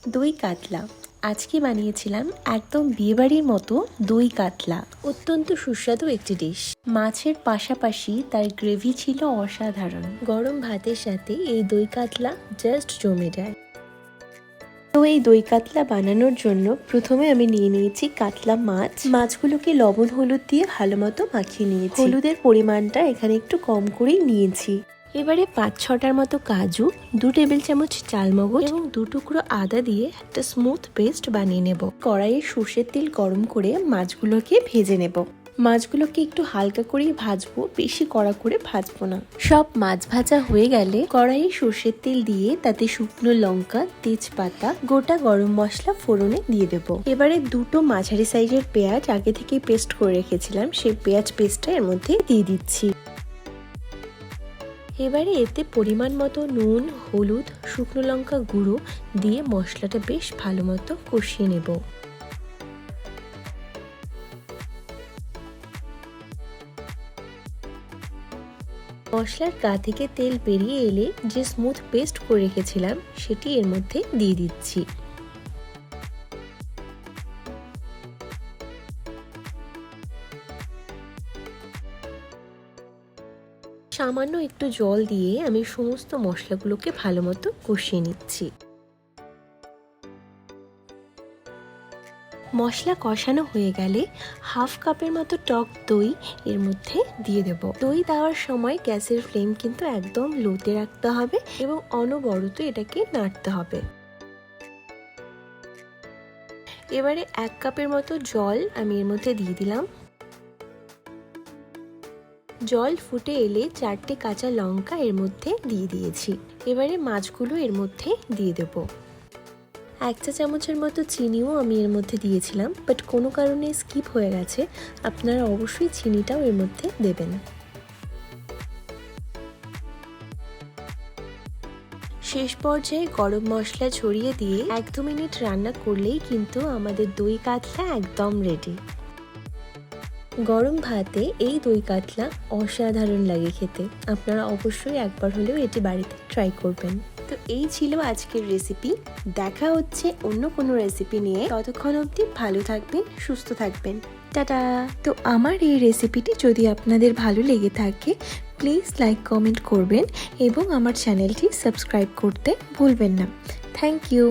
দই কাতলা আজকে বানিয়েছিলাম একদম বিয়েবাড়ির মতো দই কাতলা। অত্যন্ত সুস্বাদু একটি ডিশ। মাছের পাশাপাশি তার গ্রেভি ছিল অসাধারণ। গরম ভাতের সাথে এই দই কাতলা জাস্ট জমে যায়। তো এই দই কাতলা বানানোর জন্য প্রথমে আমি নিয়ে নিয়েছি কাতলা মাছগুলোকে লবণ হলুদ দিয়ে ভালো মতো মাখিয়ে নিয়েছি। হলুদের পরিমাণটা এখানে একটু কম করেই নিয়েছি। এবারে 5-6টার মতো কাজু, 2 টেবিল চামচ চালমগজ এবং 2 টুকরো আদা দিয়ে একটা স্মুথ পেস্ট বানিয়ে নেব। কড়াইয়ে সর্ষের তেল গরম করে মাছগুলোকে ভেজে নেব। মাছগুলোকে একটু হালকা করেই ভাজবো, বেশি কড়া করে ভাজবো না। সব মাছ ভাজা হয়ে গেলে কড়াইয়ে সর্ষের তেল দিয়ে তাতে শুকনো লঙ্কা, তেজপাতা, গোটা গরম মশলা ফোড়নে দিয়ে দেব। এবারে 2টো মাঝারি সাইজের পেঁয়াজ আগে থেকেই পেস্ট করে রেখেছিলাম, সেই পেঁয়াজ পেস্টটা এর মধ্যে দিয়ে দিচ্ছি। এবারে এতে পরিমাণ মতো নুন, হলুদ, শুকনো লঙ্কা গুঁড়ো দিয়ে মশলাটা বেশ ভালো মতো কষিয়ে নেব। মশলার গা থেকে তেল বেরিয়ে এলে যে স্মুথ পেস্ট করে রেখেছিলাম সেটি এর মধ্যে দিয়ে দিচ্ছি। সামান্য একটু জল দিয়ে আমি সমস্ত মশলাগুলোকে ভালো মতো কষিয়ে নিচ্ছি। মশলা কষানো হয়ে গেলে 1/2 কাপের মতো টক দই এর মধ্যে দিয়ে দেব। দই দেওয়ার সময় গ্যাসের ফ্লেম কিন্তু একদম লোতে রাখতে হবে এবং অনবরত এটাকে নাড়তে হবে। এবারে 1 কাপের মতো জল আমি এর মধ্যে দিয়ে দিলাম। জল ফুটে এলে 4টে কাঁচা লঙ্কা এর মধ্যে দিয়ে দিয়েছি। এবারে মাছগুলো এর মধ্যে দিয়ে দেব। 1 চা চামচের মতো চিনিও আমি এর মধ্যে দিয়েছিলাম, বাট কোনো কারণে স্কিপ হয়ে গেছে। আপনারা অবশ্যই চিনিটাও এর মধ্যে দেবেন। শেষ পর্যায়ে গরম মশলা ছড়িয়ে দিয়ে 1-2 মিনিট রান্না করলেই কিন্তু আমাদের দই কাতলা একদম রেডি। গরম ভাতে এই দই কাতলা অসাধারণ লাগে খেতে। আপনারা অবশ্যই একবার হলেও এটি বাড়িতে ট্রাই করবেন। তো এই ছিল আজকের রেসিপি। দেখা হচ্ছে অন্য কোনো রেসিপি নিয়ে। ততক্ষণ অবধি ভালো থাকবেন, সুস্থ থাকবেন। টাটা। তো আমার এই রেসিপিটি যদি আপনাদের ভালো লেগে থাকে প্লিজ লাইক কমেন্ট করবেন এবং আমার চ্যানেলটি সাবস্ক্রাইব করতে ভুলবেন না। Thank you.